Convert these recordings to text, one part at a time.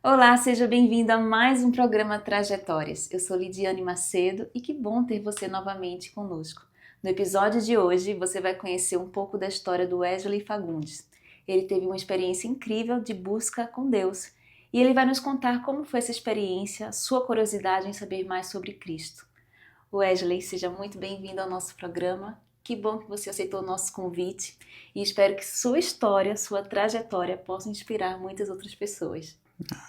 Olá, seja bem-vindo a mais um programa Trajetórias. Eu sou Lidiane Macedo e que bom ter você novamente conosco. No episódio de hoje, você vai conhecer um pouco da história do Wesley Fagundes. Ele teve uma experiência incrível de busca com Deus e ele vai nos contar como foi essa experiência, sua curiosidade em saber mais sobre Cristo. Wesley, seja muito bem-vindo ao nosso programa. Que bom que você aceitou o nosso convite e espero que sua história, sua trajetória possa inspirar muitas outras pessoas.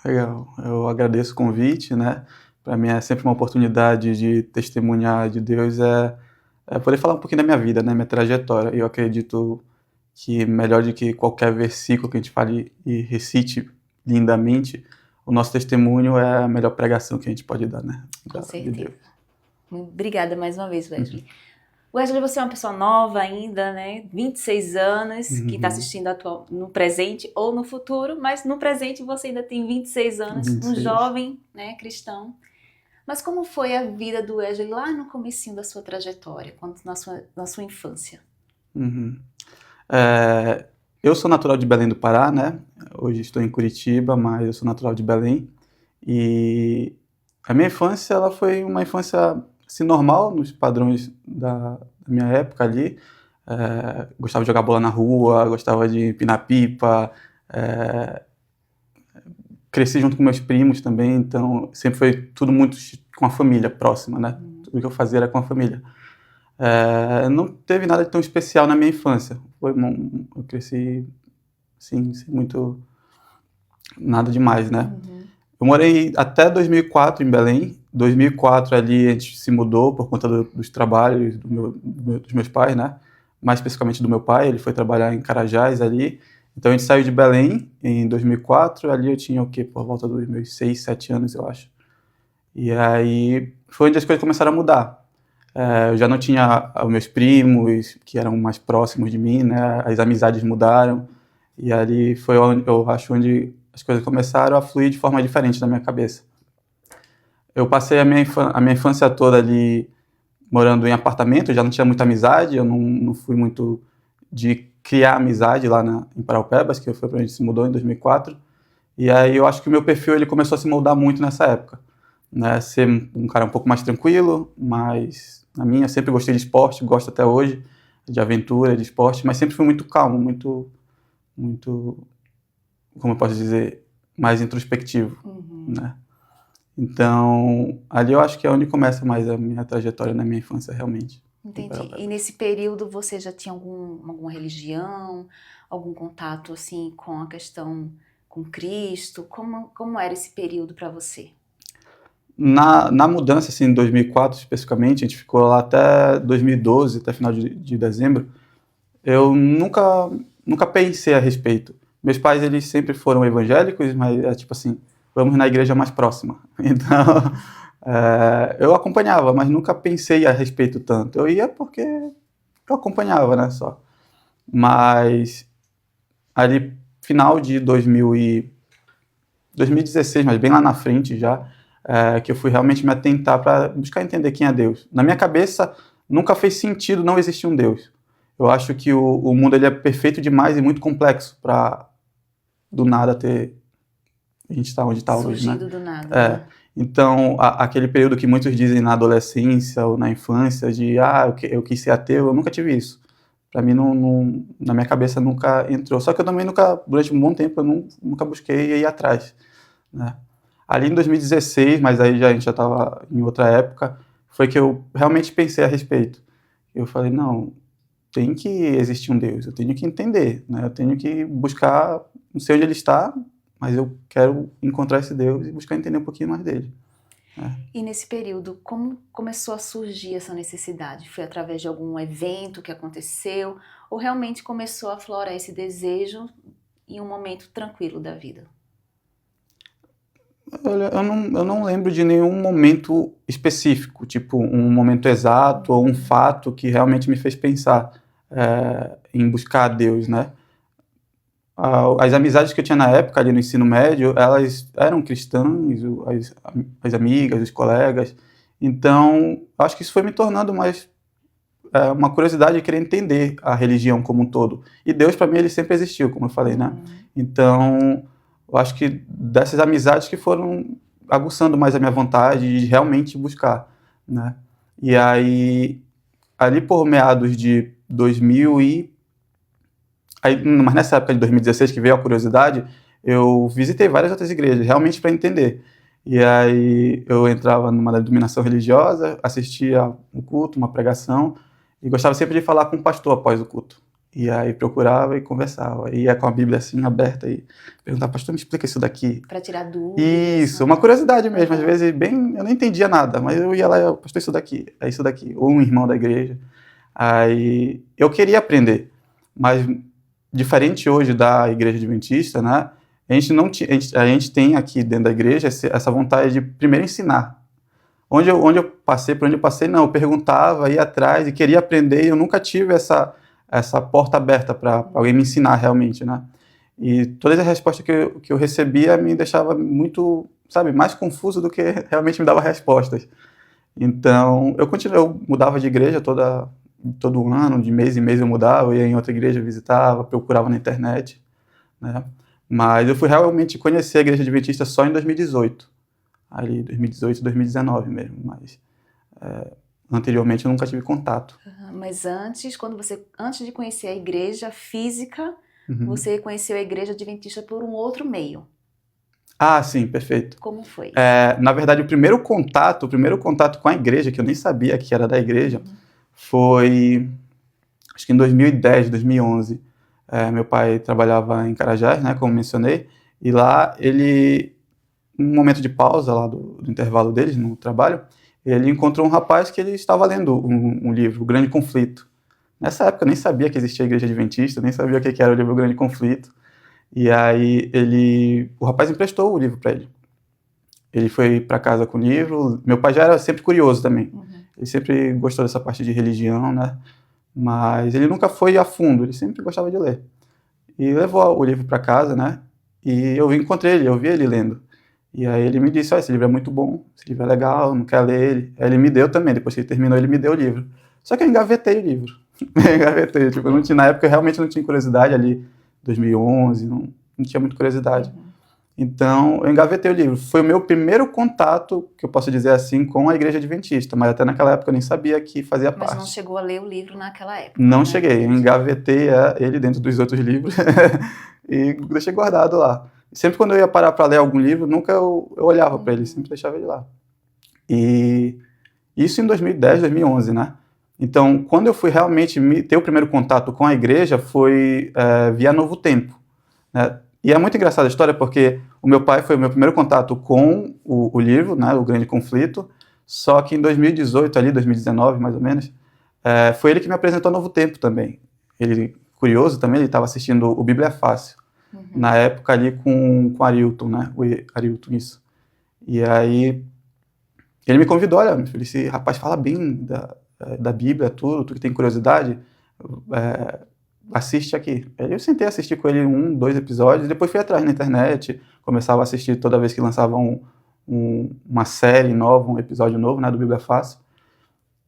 Legal, eu agradeço o convite, né? Para mim é sempre uma oportunidade de testemunhar de Deus, é poder falar um pouquinho da minha vida, né? Minha trajetória. Eu acredito que melhor do que qualquer versículo que a gente fale e recite lindamente, o nosso testemunho é a melhor pregação que a gente pode dar, né? Com De Deus. certeza. Obrigada mais uma vez, Wesley. Wesley, você é uma pessoa nova ainda, né? 26 anos, quem está assistindo no presente ou no futuro, mas no presente você ainda tem 26 anos, um 26. jovem, né, cristão. Mas como foi a vida do Wesley lá no comecinho da sua trajetória, na sua infância? Uhum. Eu sou natural de Belém do Pará, né? Hoje estou em Curitiba, mas eu sou natural de Belém. E a minha infância, ela foi uma infância assim, normal, nos padrões da minha época ali. Gostava de jogar bola na rua, gostava de empinar pipa. Cresci junto com meus primos também, então sempre foi tudo muito com a família próxima, né? Tudo que eu fazia era com a família. Não teve nada de tão especial na minha infância. Eu cresci, assim, sem muito... nada demais, né? Eu morei até 2004 em Belém. 2004 ali a gente se mudou por conta dos trabalhos dos meus pais, né? Mais especificamente do meu pai, ele foi trabalhar em Carajás ali. Então a gente saiu de Belém em 2004, ali eu tinha o quê? Por volta dos meus 6, 7 anos, eu acho. E aí foi onde as coisas começaram a mudar. Eu já não tinha os meus primos, que eram mais próximos de mim, né? As amizades mudaram. E ali foi onde, eu acho, onde as coisas começaram a fluir de forma diferente na minha cabeça. Eu passei a minha infância toda ali morando em apartamento, eu já não tinha muita amizade, eu não fui muito de criar amizade lá em Paraupebas, que foi para onde a gente se mudou em 2004. E aí eu acho que o meu perfil ele começou a se moldar muito nessa época, né? Ser um cara um pouco mais tranquilo, mas na minha eu sempre gostei de esporte, gosto até hoje de aventura, de esporte, mas sempre fui muito calmo, muito, como eu posso dizer, mais introspectivo, né? Então, ali eu acho que é onde começa mais a minha trajetória na minha infância, realmente. Entendi. E nesse período você já tinha alguma religião, algum contato assim com a questão com Cristo? Como era esse período para você? Na mudança, assim, em 2004 especificamente, a gente ficou lá até 2012, até final de dezembro, eu nunca pensei a respeito. Meus pais, eles sempre foram evangélicos, mas é tipo assim, vamos na igreja mais próxima. Então, eu acompanhava, mas nunca pensei a respeito tanto. Eu ia porque eu acompanhava, né, só. Mas ali, final de 2016, mas bem lá na frente já, que eu fui realmente me atentar para buscar entender quem é Deus. Na minha cabeça, nunca fez sentido não existir um Deus. Eu acho que o mundo ele é perfeito demais e muito complexo para do nada ter a gente está onde está hoje, né? Surgido do nada, né? Então, aquele período que muitos dizem na adolescência ou na infância de eu quis ser ateu, eu nunca tive isso. Para mim, na minha cabeça nunca entrou. Só que eu também nunca, durante um bom tempo, eu nunca busquei ir atrás, né? Ali em 2016, mas aí a gente já estava em outra época, foi que eu realmente pensei a respeito. Eu falei, não, tem que existir um Deus, eu tenho que entender, né? Eu tenho que buscar, não sei onde ele está, mas eu quero encontrar esse Deus e buscar entender um pouquinho mais dele. E nesse período, como começou a surgir essa necessidade? Foi através de algum evento que aconteceu ou realmente começou a aflorar esse desejo em um momento tranquilo da vida? Olha, eu não lembro de nenhum momento específico, tipo um momento exato ou um fato que realmente me fez pensar em buscar a Deus, né? As amizades que eu tinha na época, ali no ensino médio, elas eram cristãs, as amigas, os colegas. Então, acho que isso foi me tornando mais uma curiosidade de querer entender a religião como um todo. E Deus, para mim, ele sempre existiu, como eu falei, né? Então, eu acho que dessas amizades que foram aguçando mais a minha vontade de realmente buscar, né? E aí, ali por meados de 2000 mas nessa época de 2016 que veio a curiosidade, eu visitei várias outras igrejas, realmente para entender. E aí eu entrava numa denominação religiosa, assistia um culto, uma pregação, e gostava sempre de falar com o pastor após o culto. E aí procurava e conversava, ia com a Bíblia assim aberta e perguntava, pastor, me explica isso daqui. Para tirar dúvidas. Isso, uma curiosidade mesmo, às vezes bem, eu não entendia nada, mas eu ia lá, pastor, isso daqui, é isso daqui, ou um irmão da igreja. Aí eu queria aprender, mas diferente hoje da igreja adventista, né? A gente tem aqui dentro da igreja essa vontade de primeiro ensinar. Onde eu passei, por onde eu passei, não, eu perguntava, ia atrás e queria aprender, e eu nunca tive essa porta aberta para alguém me ensinar realmente, né? E todas as respostas que eu recebia me deixava muito, sabe, mais confuso do que realmente me dava respostas. Então, eu mudava de igreja todo ano, de mês em mês eu mudava, ia em outra igreja, visitava, procurava na internet, né? Mas eu fui realmente conhecer a igreja adventista só em 2018, ali 2018, 2019 mesmo, mas anteriormente eu nunca tive contato. Mas antes de conhecer a igreja física, Uhum. você conheceu a igreja adventista por um outro meio. Ah, sim, perfeito. Como foi? Na verdade, o primeiro contato com a igreja, que eu nem sabia que era da igreja, foi, acho que em 2010, 2011. Meu pai trabalhava em Carajás, né, como mencionei, e lá num momento de pausa lá do intervalo deles no trabalho, ele encontrou um rapaz que ele estava lendo um livro, O Grande Conflito. Nessa época eu nem sabia que existia a igreja adventista, nem sabia o que era o livro O Grande Conflito. E aí o rapaz emprestou o livro para ele. Ele foi para casa com o livro. Meu pai já era sempre curioso também. Ele sempre gostou dessa parte de religião, né? Mas ele nunca foi a fundo, ele sempre gostava de ler. E levou o livro para casa, né? E eu encontrei ele, eu vi ele lendo. E aí ele me disse, esse livro é muito bom, esse livro é legal, não quer ler ele. Aí ele me deu também, depois que ele terminou, ele me deu o livro. Só que eu engavetei o livro. Engavetei, tipo, na época eu realmente não tinha curiosidade ali, 2011, não tinha muita curiosidade. Então, eu engavetei o livro. Foi o meu primeiro contato, que eu posso dizer assim, com a igreja adventista, mas até naquela época eu nem sabia que fazia parte. Mas não chegou a ler o livro naquela época? Não, né? cheguei, eu engavetei ele dentro dos outros livros e deixei guardado lá. Sempre quando eu ia parar para ler algum livro, nunca eu olhava para ele, sempre deixava ele lá. E isso em 2010, 2011, né? Então, quando eu fui realmente ter o primeiro contato com a igreja, foi via Novo Tempo, né? E é muito engraçada a história porque o meu pai foi o meu primeiro contato com o livro, né, O Grande Conflito, só que em 2018, ali, 2019 mais ou menos, foi ele que me apresentou Novo Tempo também. Ele, curioso também, ele estava assistindo o Bíblia Fácil, na época ali com Arilton, né, o Arilton, isso. E aí ele me convidou, olha, meu filho, esse rapaz fala bem da Bíblia, tudo que tem curiosidade, assiste aqui. Aí eu sentei a assistir com ele 1, 2 episódios, depois fui atrás na internet, começava a assistir toda vez que lançava uma série nova, um episódio novo, né, do Bíblia Fácil.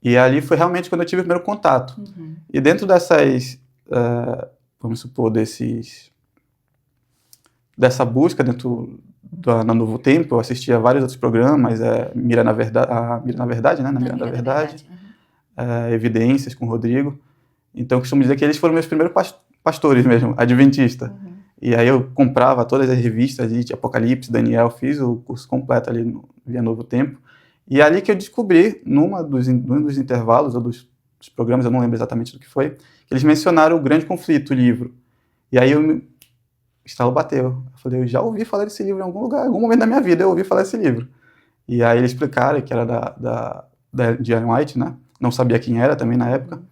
E ali foi realmente quando eu tive o primeiro contato. E dentro dessas, vamos supor, dessa busca dentro no Novo Tempo, eu assistia vários outros programas, Mira na Verdade, né, na Mira da Verdade, Evidências com o Rodrigo. Então, eu costumo dizer que eles foram meus primeiros pastores mesmo, adventista. E aí eu comprava todas as revistas de Apocalipse, Daniel, fiz o curso completo ali via Novo Tempo. E ali que eu descobri, num dos intervalos, ou dos programas, eu não lembro exatamente do que foi, que eles mencionaram O Grande Conflito, o livro. E aí o estalo bateu. Eu falei, eu já ouvi falar desse livro em algum lugar, em algum momento da minha vida eu ouvi falar desse livro. E aí eles explicaram que era de Ellen White, né? Não sabia quem era também na época.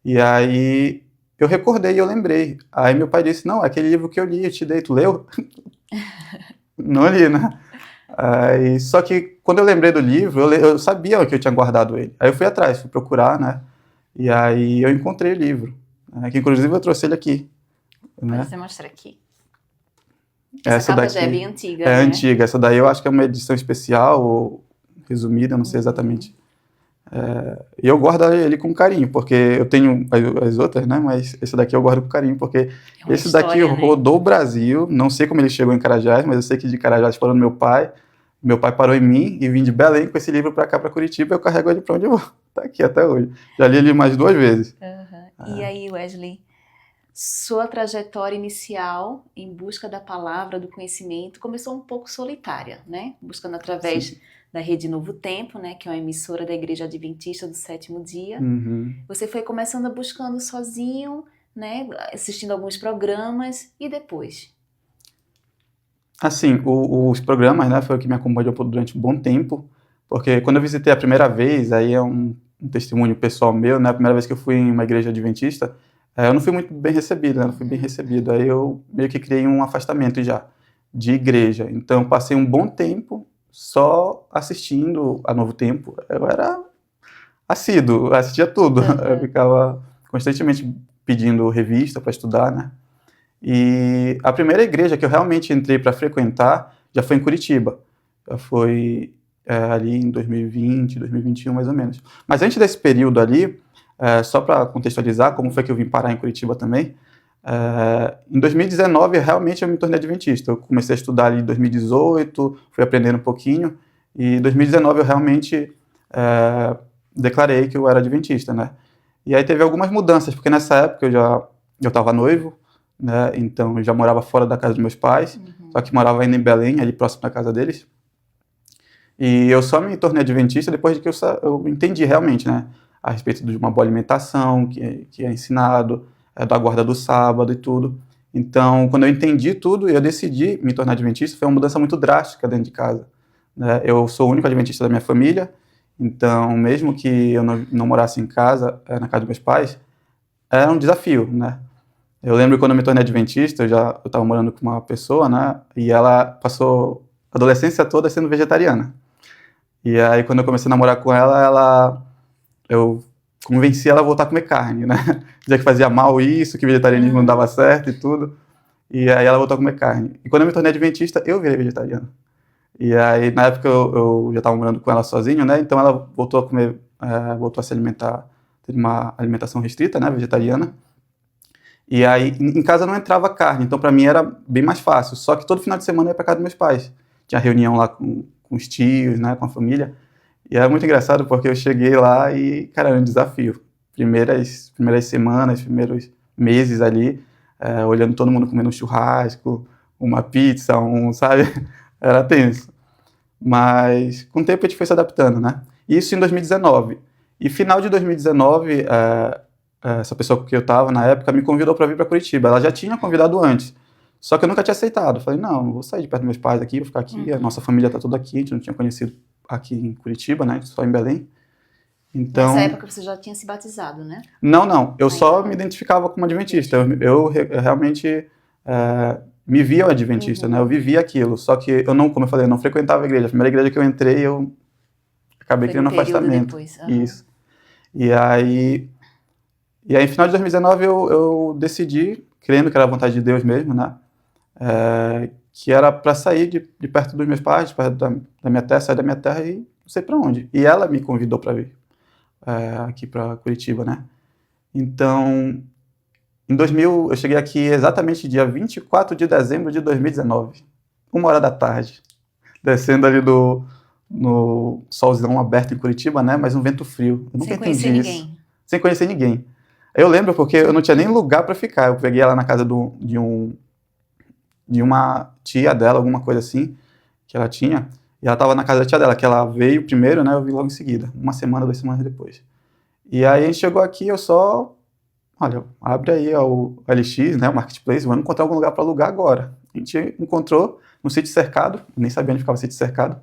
E aí eu recordei, eu lembrei. Aí meu pai disse, não, aquele livro que eu li, eu te dei, tu leu? Não li, né? Aí, só que quando eu lembrei do livro, eu sabia que eu tinha guardado ele. Aí eu fui atrás, fui procurar, né? E aí eu encontrei o livro, né? Que inclusive eu trouxe ele aqui. Né? Pode você mostrar aqui. Essa capa já é bem antiga, né? É antiga, essa daí eu acho que é uma edição especial, ou resumida, eu não sei exatamente E eu guardo ele com carinho, porque eu tenho as outras, né? Mas esse daqui eu guardo com carinho, porque É uma esse daqui história, né? rodou o Brasil. Não sei como ele chegou em Carajás, mas eu sei que de Carajás parou no meu pai. Meu pai parou em mim e vim de Belém com esse livro para cá, para Curitiba. Eu carrego ele para onde eu vou. Tá aqui até hoje. Já li ele mais 2 vezes. E aí, Wesley, sua trajetória inicial em busca da palavra, do conhecimento, começou um pouco solitária, né? Buscando através da Rede Novo Tempo, né? Que é uma emissora da Igreja Adventista do Sétimo Dia. Você foi começando buscando sozinho, né? Assistindo alguns programas e depois? Assim, os programas, né, foi o que me acompanhou durante um bom tempo, porque quando eu visitei a primeira vez, aí é um testemunho pessoal meu, né, a primeira vez que eu fui em uma igreja adventista, eu não fui muito bem recebido, né, não fui bem recebido, aí eu meio que criei um afastamento já de igreja, então passei um bom tempo só assistindo a Novo Tempo, eu era assíduo, eu assistia tudo, eu ficava constantemente pedindo revista para estudar, né. E a primeira igreja que eu realmente entrei para frequentar já foi em Curitiba. Já foi ali em 2020, 2021 mais ou menos. Mas antes desse período ali, só para contextualizar como foi que eu vim parar em Curitiba também, em 2019 realmente eu me tornei adventista. Eu comecei a estudar ali em 2018, fui aprendendo um pouquinho, e em 2019 eu realmente declarei que eu era adventista, né? E aí teve algumas mudanças, porque nessa época eu estava noivo, né? Então eu já morava fora da casa dos meus pais, só que morava ainda em Belém, ali próximo da casa deles. E eu só me tornei adventista depois de que eu entendi realmente, né, a respeito de uma boa alimentação, que é ensinado, da guarda do sábado e tudo. Então, quando eu entendi tudo e eu decidi me tornar adventista, foi uma mudança muito drástica dentro de casa, né? Eu sou o único adventista da minha família, então mesmo que eu não morasse em casa, na casa dos meus pais, era um desafio, né? Eu lembro quando eu me tornei adventista, eu estava morando com uma pessoa, né, e ela passou a adolescência toda sendo vegetariana. E aí quando eu comecei a namorar com ela, eu convenci ela a voltar a comer carne, né, dizia que fazia mal isso, que vegetarianismo não dava certo e tudo, e aí ela voltou a comer carne. E quando eu me tornei adventista, eu virei vegetariano. E aí na época eu já estava morando com ela sozinho, né, então ela voltou a comer, voltou a se alimentar, teve uma alimentação restrita, né, vegetariana. E aí, em casa não entrava carne, então para mim era bem mais fácil. Só que todo final de semana eu ia para casa dos meus pais. Tinha reunião lá com os tios, né, com a família. E era muito engraçado porque eu cheguei lá e, cara, era um desafio. Primeiras semanas, primeiros meses ali, olhando todo mundo comendo um churrasco, uma pizza, sabe? Era tenso. Mas com o tempo a gente foi se adaptando, né? Isso em 2019. E final de 2019, essa pessoa com quem eu estava na época me convidou para vir para Curitiba. Ela já tinha convidado antes, só que eu nunca tinha aceitado. Falei, não vou sair de perto dos meus pais aqui, vou ficar aqui, a nossa família está toda aqui, a gente não tinha conhecido aqui em Curitiba, né, só em Belém. Então, nessa época você já tinha se batizado, né? Não, eu só me identificava como adventista, eu realmente me via adventista, né, eu vivia aquilo, só que eu não, como eu falei, eu não frequentava a igreja. A primeira igreja que eu entrei, eu acabei criando um afastamento. Isso. E aí, em final de 2019, eu decidi, crendo que era a vontade de Deus mesmo, né? Que era para sair de perto dos meus pais, de perto da minha terra, sair da minha terra e não sei para onde. E ela me convidou para vir aqui para Curitiba, né? Então, eu cheguei aqui exatamente dia 24 de dezembro de 2019, 1h da tarde, descendo ali no solzão aberto em Curitiba, né? Mas um vento frio. Eu nunca entendi isso. Sem conhecer ninguém. Eu lembro porque eu não tinha nem lugar para ficar. Eu peguei ela na casa de uma tia dela, alguma coisa assim, que ela tinha. E ela estava na casa da tia dela, que ela veio primeiro, né? Eu vim logo em seguida, 1 semana, 2 semanas depois. E aí a gente chegou aqui, olha, abre aí o LX, né? O Marketplace, vamos encontrar algum lugar para alugar agora. A gente encontrou no sítio cercado, nem sabia onde ficava o sítio cercado.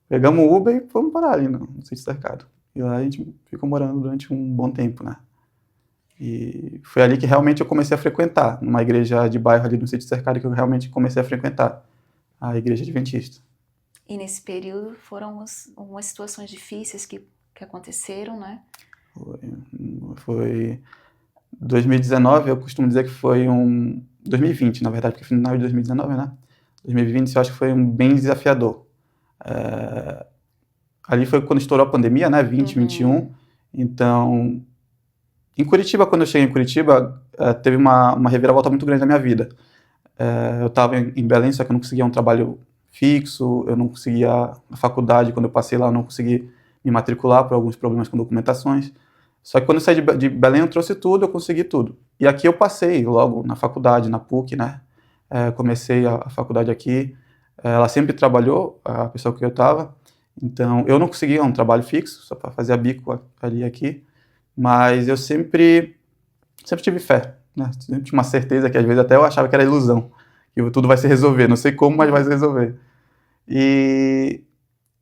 Pegamos o Uber e fomos parar ali no sítio cercado. E lá a gente ficou morando durante um bom tempo, né? E foi ali que realmente eu comecei a frequentar, numa igreja de bairro ali no sítio cercado, que eu realmente comecei a frequentar, a igreja adventista. E nesse período foram algumas situações difíceis que aconteceram, né? Foi 2019, eu costumo dizer que foi 2020, na verdade, porque final de 2019, né? 2020 eu acho que foi bem desafiador. ali foi quando estourou a pandemia, né, 2021. Então, em Curitiba, quando eu cheguei em Curitiba, teve uma reviravolta muito grande na minha vida. Eu estava em Belém, só que eu não conseguia um trabalho fixo, eu não conseguia a faculdade, quando eu passei lá, eu não consegui me matricular por alguns problemas com documentações. Só que quando eu saí de Belém, eu trouxe tudo, eu consegui tudo. E aqui eu passei logo na faculdade, na PUC, né? Comecei a faculdade aqui. Ela sempre trabalhou, a pessoa que eu estava. Então, eu não conseguia um trabalho fixo, só para fazer a bico ali e aqui. Mas eu sempre tive fé, né? Sempre tinha uma certeza que às vezes até eu achava que era ilusão, que tudo vai se resolver. Não sei como, mas vai se resolver. E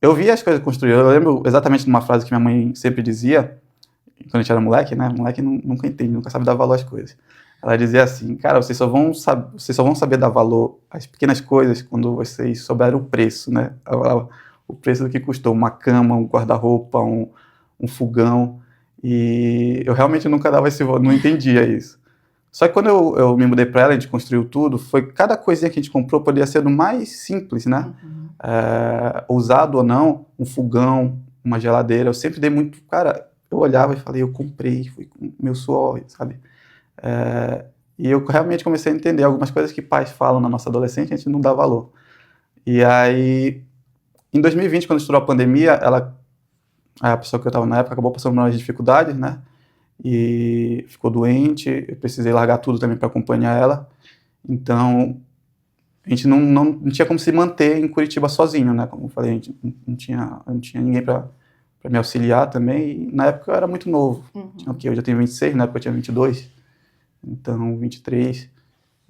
eu vi as coisas construir. Eu lembro exatamente de uma frase que minha mãe sempre dizia, quando a gente era moleque, né? Moleque nunca entende, nunca sabe dar valor às coisas. Ela dizia assim, cara, vocês só vão saber dar valor às pequenas coisas quando vocês souberem o preço, né? O preço do que custou uma cama, um guarda-roupa, um fogão. E eu realmente nunca dava esse valor, não entendia isso. Só que quando eu me mudei para ela, a gente construiu tudo, foi cada coisinha que a gente comprou podia ser do mais simples, né? Usado ou não, um fogão, uma geladeira. Eu sempre dei muito, cara, eu olhava e falei, eu comprei, foi com meu suor, sabe? E eu realmente comecei a entender algumas coisas que pais falam na nossa adolescência, a gente não dá valor. E aí, em 2020, quando estourou a pandemia, a pessoa que eu estava na época acabou passando por umas dificuldades, né? E ficou doente, eu precisei largar tudo também para acompanhar ela. Então, a gente não tinha como se manter em Curitiba sozinho, né? Como eu falei, a gente não tinha ninguém para me auxiliar também. E na época eu era muito novo. Eu já tenho 26, na época eu tinha 22. Então, 23.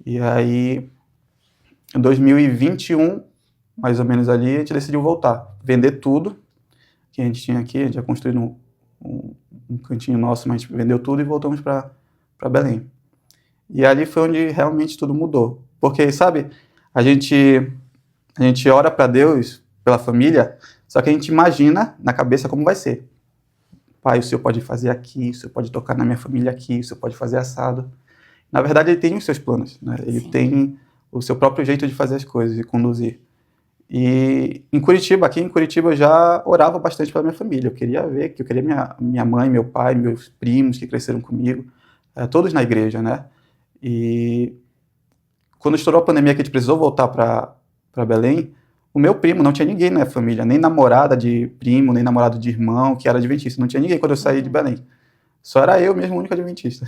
E aí, em 2021, mais ou menos ali, a gente decidiu voltar. Vender tudo que a gente tinha aqui. A gente já construiu um cantinho nosso, mas a gente vendeu tudo e voltamos para Belém. E ali foi onde realmente tudo mudou. Porque, sabe, a gente ora para Deus, pela família, só que a gente imagina na cabeça como vai ser. Pai, o Senhor pode fazer aqui, o Senhor pode tocar na minha família aqui, o Senhor pode fazer assado. Na verdade, Ele tem os seus planos, né? Ele tem o seu próprio jeito de fazer as coisas e conduzir. E aqui em Curitiba, eu já orava bastante pela minha família. Eu queria minha mãe, meu pai, meus primos que cresceram comigo, todos na igreja, né? E quando estourou a pandemia que a gente precisou voltar para Belém, o meu primo, não tinha ninguém na família, nem namorada de primo, nem namorado de irmão, que era adventista. Não tinha ninguém quando eu saí de Belém. Só era eu mesmo, o único adventista.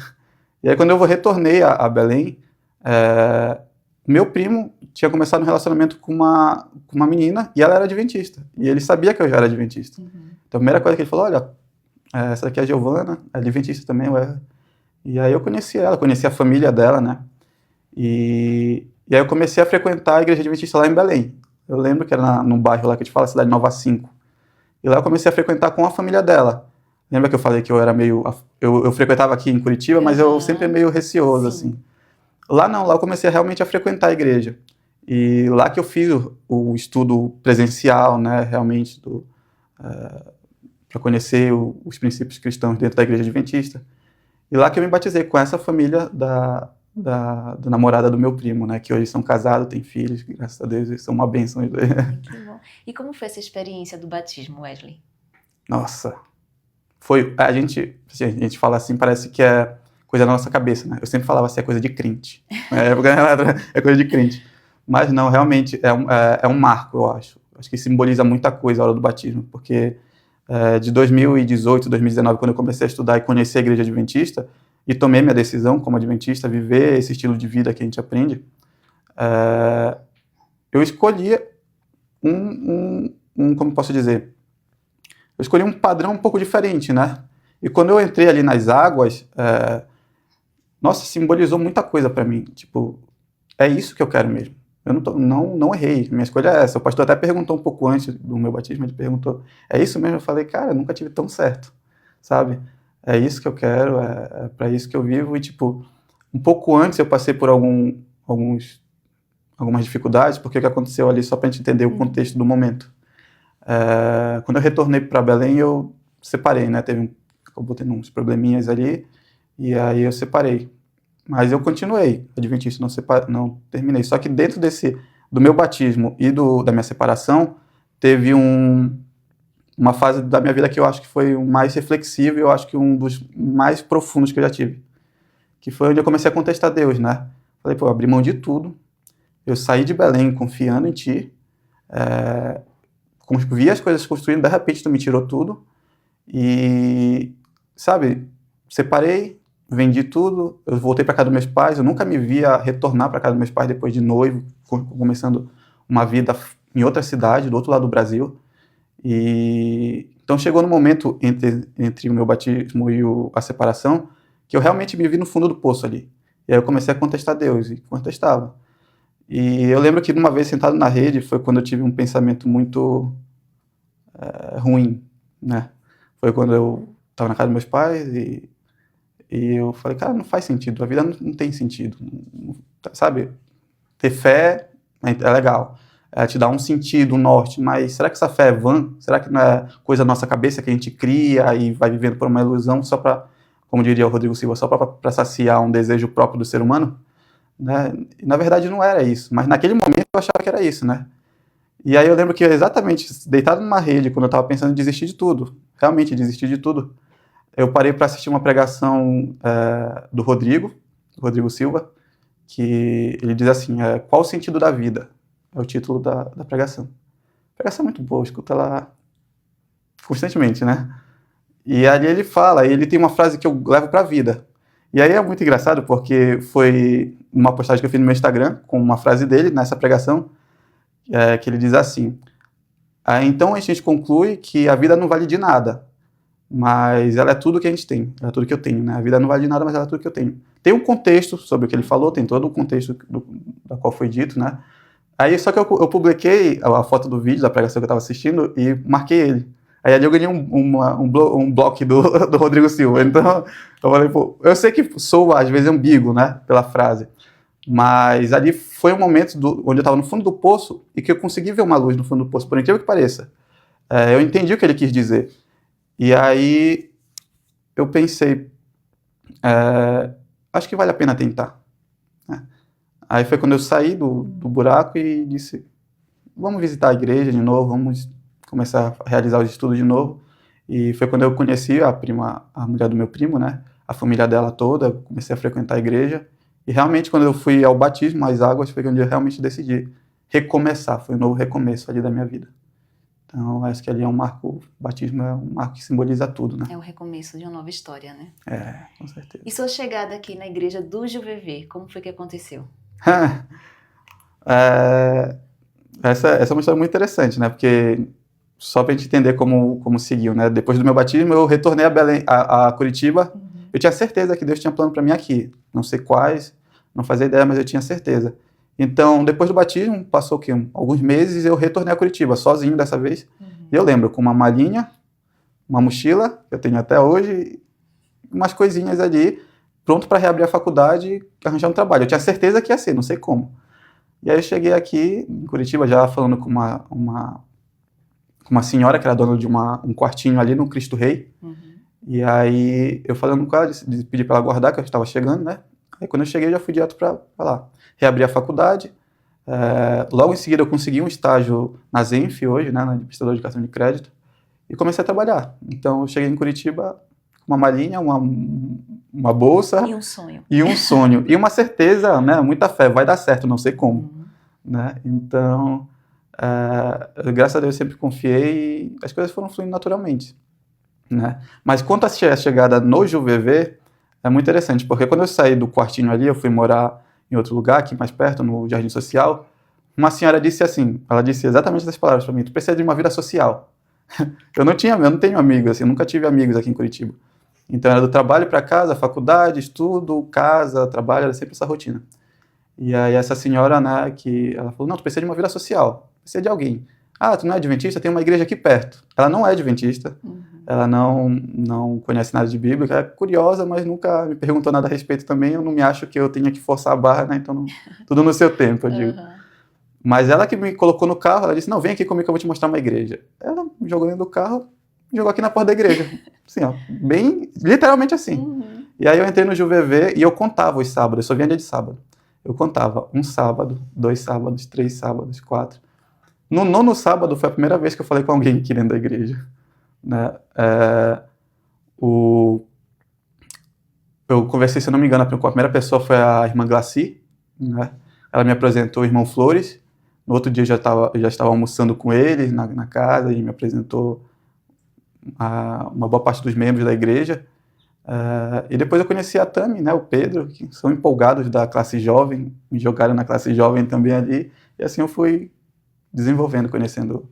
E aí, quando eu retornei a Belém, meu primo tinha começado um relacionamento com uma menina e ela era adventista. E ele sabia que eu já era adventista. Então, a primeira coisa que ele falou, olha, essa daqui é a Giovana, é adventista também, ué. E aí eu conheci ela, conheci a família dela, né? E aí eu comecei a frequentar a igreja adventista lá em Belém. Eu lembro que era num bairro lá que a gente fala, cidade Nova 5. E lá eu comecei a frequentar com a família dela. Lembra que eu falei que eu era meio... Eu frequentava aqui em Curitiba, mas eu sempre meio receoso, assim. Lá não, lá eu comecei realmente a frequentar a igreja. E lá que eu fiz o estudo presencial, né, realmente, para conhecer os princípios cristãos dentro da igreja adventista. E lá que eu me batizei com essa família da namorada do meu primo, né, que hoje são casados, têm filhos, graças a Deus, eles são uma bênção. Que bom. E como foi essa experiência do batismo, Wesley? Nossa, a gente fala assim, parece que é coisa da nossa cabeça, né? Eu sempre falava assim, é coisa de crente. É coisa de crente. Mas não, realmente é um marco, eu acho. Acho que simboliza muita coisa a hora do batismo, porque de 2018, 2019, quando eu comecei a estudar e conhecer a igreja adventista, e tomei minha decisão como adventista, viver esse estilo de vida que a gente aprende, eu escolhi como posso dizer? Eu escolhi um padrão um pouco diferente, né? E quando eu entrei ali nas águas, nossa, simbolizou muita coisa para mim. Tipo, é isso que eu quero mesmo. Eu não errei, minha escolha é essa. O pastor até perguntou um pouco antes do meu batismo, ele perguntou, é isso mesmo? Eu falei, cara, eu nunca tive tão certo, sabe? É isso que eu quero, é para isso que eu vivo. E, tipo, um pouco antes eu passei por algumas dificuldades, porque o que aconteceu ali, só para a gente entender o contexto do momento. Quando eu retornei para Belém, eu separei, né? Acabou tendo uns probleminhas ali, e aí eu separei. Mas eu continuei, adventista, não terminei. Só que dentro do meu batismo e da minha separação, teve um uma fase da minha vida que eu acho que foi o mais reflexivo e eu acho que um dos mais profundos que eu já tive. Que foi onde eu comecei a contestar Deus, né? Falei, pô, eu abri mão de tudo, eu saí de Belém confiando em Ti, vi as coisas construindo, de repente Tu me tirou tudo e, sabe, separei, vendi tudo, eu voltei para casa dos meus pais, eu nunca me via retornar para casa dos meus pais depois de noivo, começando uma vida em outra cidade, do outro lado do Brasil. E então chegou no momento entre o meu batismo e a separação que eu realmente me vi no fundo do poço ali. E aí eu comecei a contestar Deus, e contestava. E eu lembro que uma vez sentado na rede foi quando eu tive um pensamento muito ruim, né? Foi quando eu estava na casa dos meus pais e eu falei, cara, não faz sentido, a vida não tem sentido, sabe? Ter fé é legal, te dá um sentido, um norte, mas será que essa fé é vã? Será que não é coisa da nossa cabeça que a gente cria e vai vivendo por uma ilusão só para, como diria o Rodrigo Silva, só para saciar um desejo próprio do ser humano? Né? E, na verdade não era isso, mas naquele momento eu achava que era isso, né? E aí eu lembro que exatamente deitado numa rede, quando eu estava pensando em desistir de tudo, realmente desistir de tudo, eu parei para assistir uma pregação do Rodrigo Silva, que ele diz assim, qual o sentido da vida? É o título da pregação. A pregação é muito boa, escuta ela constantemente, né? E ali ele fala, e ele tem uma frase que eu levo para a vida. E aí é muito engraçado, porque foi uma postagem que eu fiz no meu Instagram, com uma frase dele, nessa pregação, que ele diz assim, então a gente conclui que a vida não vale de nada, mas ela é tudo que a gente tem, ela é tudo que eu tenho, né? A vida não vale de nada, mas ela é tudo que eu tenho. Tem um contexto sobre o que ele falou, tem todo o contexto da qual foi dito, né? Aí só que eu publiquei a foto do vídeo da pregação que eu estava assistindo e marquei ele. Aí ali eu ganhei um bloco do Rodrigo Silva. Então eu falei, pô, eu sei que sou às vezes ambíguo, né, pela frase, mas ali foi um momento onde eu estava no fundo do poço e que eu consegui ver uma luz no fundo do poço, por incrível que pareça. Eu entendi o que ele quis dizer. E aí eu pensei, acho que vale a pena tentar. Aí foi quando eu saí do buraco e disse, vamos visitar a igreja de novo, vamos começar a realizar os estudos de novo. E foi quando eu conheci a mulher do meu primo, né? A família dela toda, comecei a frequentar a igreja. E realmente quando eu fui ao batismo, às águas, foi quando eu realmente decidi recomeçar, foi um novo recomeço ali da minha vida. Então, acho que ali é um marco, o batismo é um marco que simboliza tudo, né? É o recomeço de uma nova história, né? Com certeza. E sua chegada aqui na igreja do JVV, como foi que aconteceu? Essa é uma história muito interessante, né? Porque só para a gente entender como seguiu, né? Depois do meu batismo, eu retornei a Curitiba. Eu tinha certeza que Deus tinha plano para mim aqui. Não sei quais, não fazia ideia, mas eu tinha certeza. Então, depois do batismo, passou alguns meses, eu retornei a Curitiba, sozinho dessa vez. E eu lembro, com uma malinha, uma mochila, que eu tenho até hoje, umas coisinhas ali, pronto para reabrir a faculdade e arranjar um trabalho. Eu tinha certeza que ia ser, não sei como. E aí eu cheguei aqui em Curitiba já falando com uma senhora que era dona de um quartinho ali no Cristo Rei. E aí eu falando com ela, pedi para ela guardar, que eu estava chegando, né? Aí quando eu cheguei, eu já fui direto para lá. Reabri a faculdade. Logo em seguida eu consegui um estágio na Zenf hoje, né? Na prestadora de cartão de crédito. E comecei a trabalhar. Então eu cheguei em Curitiba com uma malinha, uma bolsa. E um sonho. E um sonho. E uma certeza, né? Muita fé. Vai dar certo, não sei como. Né? Então, graças a Deus eu sempre confiei e as coisas foram fluindo naturalmente. Né? Mas quanto à chegada no JVV, é muito interessante, porque quando eu saí do quartinho ali, eu fui morar em outro lugar, aqui mais perto, no Jardim Social, uma senhora disse assim, ela disse exatamente essas palavras para mim, tu precisa de uma vida social. Eu não tenho amigos, assim, eu nunca tive amigos aqui em Curitiba. Então era do trabalho para casa, faculdade, estudo, casa, trabalho, era sempre essa rotina. E aí essa senhora, né, ela falou, não, tu precisa de uma vida social, precisa de alguém. Ah, tu não é adventista? Tem uma igreja aqui perto. Ela não é adventista, ela não conhece nada de Bíblia, ela é curiosa, mas nunca me perguntou nada a respeito também, eu não me acho que eu tenha que forçar a barra, né, então tudo no seu tempo, eu digo. Mas ela que me colocou no carro, ela disse, não, vem aqui comigo que eu vou te mostrar uma igreja. Ela me jogou dentro do carro, me jogou aqui na porta da igreja, assim, ó, bem, literalmente assim. E aí eu entrei no JVV e eu contava os sábados, eu só vinha dia de sábado. Eu contava 1 sábado, 2 sábados, 3 sábados, 4. No 9º sábado foi a primeira vez que eu falei com alguém aqui dentro da igreja. né? Eu conversei, se eu não me engano, com a primeira pessoa foi a irmã Glaci, né? Ela me apresentou o irmão Flores. No outro dia eu já estava almoçando com eles na casa e me apresentou uma boa parte dos membros da igreja. E depois eu conheci a Tami, né, o Pedro, que são empolgados da classe jovem, me jogaram na classe jovem também ali, e assim eu fui desenvolvendo, conhecendo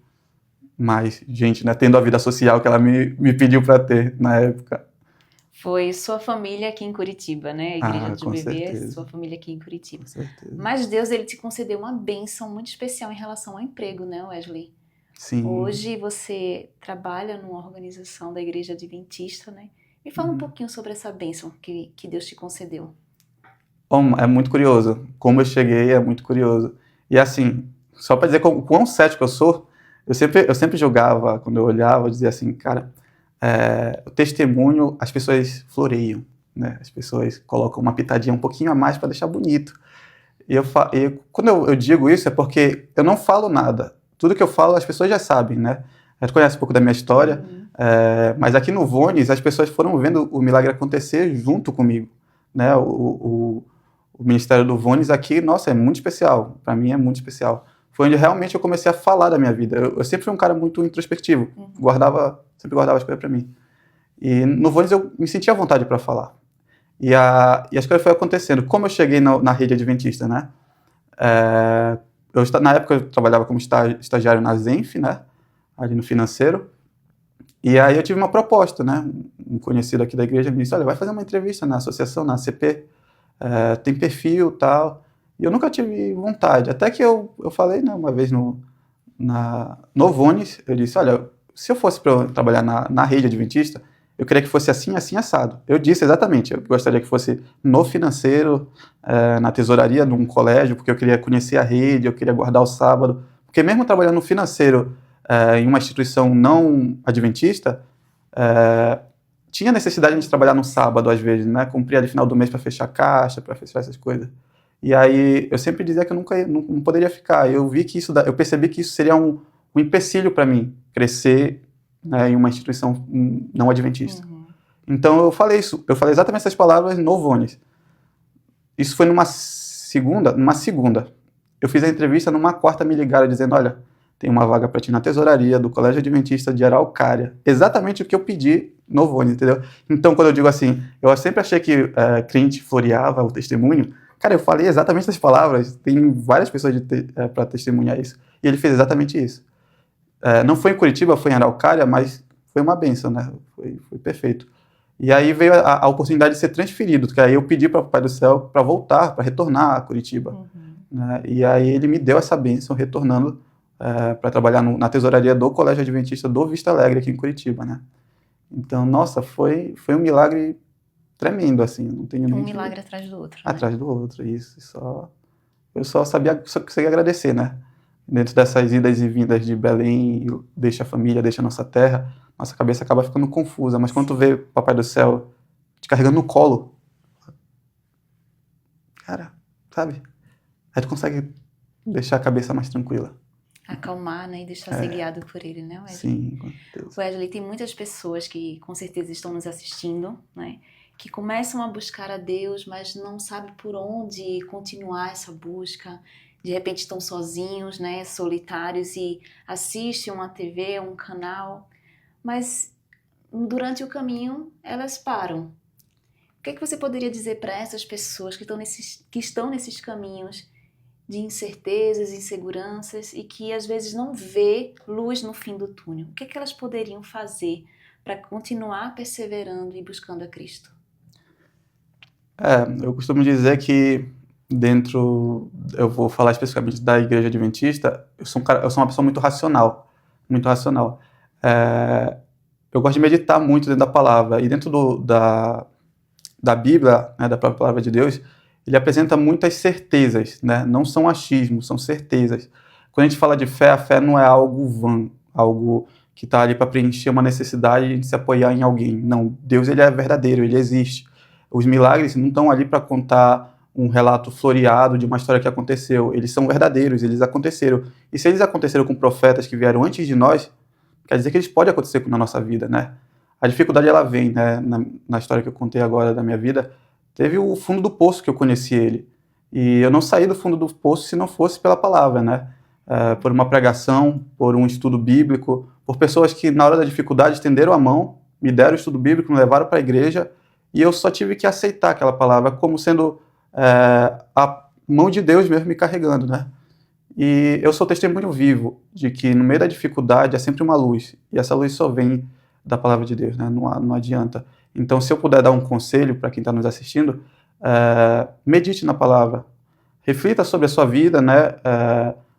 mais gente, né, tendo a vida social que ela me pediu para ter na época. Foi sua família aqui em Curitiba, né? A Igreja do Com Bebê é certeza. sua família aqui em Curitiba. Com certeza. Mas Deus, ele te concedeu uma bênção muito especial em relação ao emprego, né, Wesley? Sim. Hoje você trabalha numa organização da Igreja Adventista, né? Me fala um pouquinho sobre essa bênção que Deus te concedeu. Bom, é muito curioso. Como eu cheguei é muito curioso. E assim, só para dizer o quão cético eu sou, eu sempre julgava, quando eu olhava, eu dizia assim, cara, o testemunho, as pessoas floreiam, né? As pessoas colocam uma pitadinha um pouquinho a mais para deixar bonito. E quando eu digo isso é porque eu não falo nada. Tudo que eu falo as pessoas já sabem, né? A gente conhece um pouco da minha história, mas aqui no Vones as pessoas foram vendo o milagre acontecer junto comigo, né? O ministério do Vones aqui, nossa, é muito especial. Para mim é muito especial. Foi onde realmente eu comecei a falar da minha vida. Eu sempre fui um cara muito introspectivo, sempre guardava as coisas para mim. E no Vones eu me sentia à vontade para falar. E as coisas foram acontecendo. Como eu cheguei na rede adventista, né? Na época eu trabalhava como estagiário na Zenf, né? Ali no financeiro. E aí eu tive uma proposta, né? Um conhecido aqui da igreja me disse, olha, vai fazer uma entrevista na associação, na ACP, tem perfil e tal. E eu nunca tive vontade. Até que eu falei, né, uma vez no Vones, eu disse, olha, se eu fosse para trabalhar na rede adventista, eu queria que fosse assim, assim, assado. Eu disse exatamente, eu gostaria que fosse no financeiro, na tesouraria, num colégio, porque eu queria conhecer a rede, eu queria guardar o sábado. Porque mesmo trabalhando no financeiro, em uma instituição não adventista, tinha necessidade de trabalhar no sábado, às vezes, né? Cumprir ali final do mês para fechar caixa, para fechar essas coisas. E aí eu sempre dizia que eu não poderia ficar. Eu percebi que isso seria um empecilho para mim, crescer, né, em uma instituição não adventista. Então eu falei exatamente essas palavras no Vones. Isso foi numa segunda. Eu fiz a entrevista, numa quarta me ligaram dizendo, olha, tem uma vaga para ti na tesouraria do Colégio Adventista de Araucária. Exatamente o que eu pedi no Vones, entendeu? Então quando eu digo assim, eu sempre achei que crente floreava o testemunho. Cara, eu falei exatamente essas palavras, tem várias pessoas para testemunhar isso. E ele fez exatamente isso. Não foi em Curitiba, foi em Araucária, mas foi uma bênção, né? Foi perfeito. E aí veio a oportunidade de ser transferido, que aí eu pedi para o Pai do Céu para voltar, para retornar a Curitiba. Né? E aí ele me deu essa bênção, retornando para trabalhar na tesouraria do Colégio Adventista do Vista Alegre, aqui em Curitiba, né? Então, nossa, foi um milagre tremendo, assim. Não tenho nem milagre atrás do outro. Atrás do outro, isso. Eu só conseguia agradecer, né? Dentro dessas idas e vindas de Belém, deixa a família, deixa a nossa terra, nossa cabeça acaba ficando confusa. Mas quando tu vê o Papai do Céu te carregando no colo, cara, sabe? Aí tu consegue deixar a cabeça mais tranquila. Acalmar, né? E deixar ser guiado por ele, né, Wesley? Sim, com certeza. Wesley, tem muitas pessoas que com certeza estão nos assistindo, né? Que começam a buscar a Deus, mas não sabem por onde continuar essa busca. De repente estão sozinhos, né, solitários, e assistem uma TV, um canal, mas durante o caminho elas param. O que é que você poderia dizer para essas pessoas que estão nesses caminhos de incertezas, inseguranças e que às vezes não vê luz no fim do túnel? O que é que elas poderiam fazer para continuar perseverando e buscando a Cristo? Eu costumo dizer que eu vou falar especificamente da Igreja Adventista, eu sou uma pessoa muito racional, muito racional. Eu gosto de meditar muito dentro da palavra, e dentro da Bíblia, né, da própria palavra de Deus, ele apresenta muitas certezas, né? Não são achismos, são certezas. Quando a gente fala de fé, a fé não é algo vã, algo que está ali para preencher uma necessidade de se apoiar em alguém. Não, Deus, ele é verdadeiro, ele existe. Os milagres não estão ali para contar um relato floreado de uma história que aconteceu. Eles são verdadeiros, eles aconteceram. E se eles aconteceram com profetas que vieram antes de nós, quer dizer que eles podem acontecer na nossa vida, né? A dificuldade, ela vem, né? Na história que eu contei agora da minha vida, teve o fundo do poço que eu conheci ele. E eu não saí do fundo do poço se não fosse pela palavra, né? Por uma pregação, por um estudo bíblico, por pessoas que na hora da dificuldade estenderam a mão, me deram o estudo bíblico, me levaram para a igreja, e eu só tive que aceitar aquela palavra como sendo a mão de Deus mesmo me carregando, né? E eu sou testemunho vivo de que no meio da dificuldade é sempre uma luz, e essa luz só vem da palavra de Deus, né? Não adianta. Então, se eu puder dar um conselho para quem está nos assistindo, medite na palavra, reflita sobre a sua vida, né?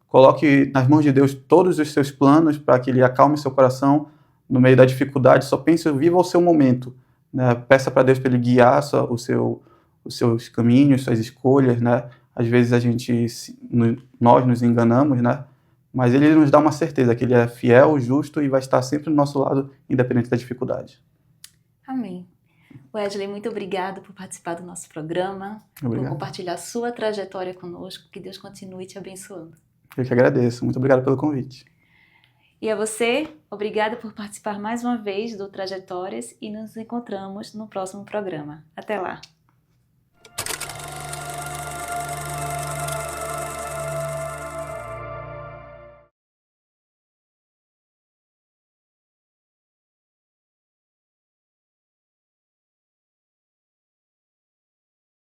Coloque nas mãos de Deus todos os seus planos para que Ele acalme seu coração no meio da dificuldade. Só pense, viva o seu momento, né? Peça para Deus para Ele guiar os seus caminhos, suas escolhas, né? Às vezes nós nos enganamos, né? Mas Ele nos dá uma certeza que Ele é fiel, justo e vai estar sempre do nosso lado, independente da dificuldade. Amém. Wesley, muito obrigado por participar do nosso programa, Obrigado. por compartilhar sua trajetória conosco. Que Deus continue te abençoando. Eu que agradeço. Muito obrigado pelo convite. E a você, obrigada por participar mais uma vez do Trajetórias e nos encontramos no próximo programa. Até lá!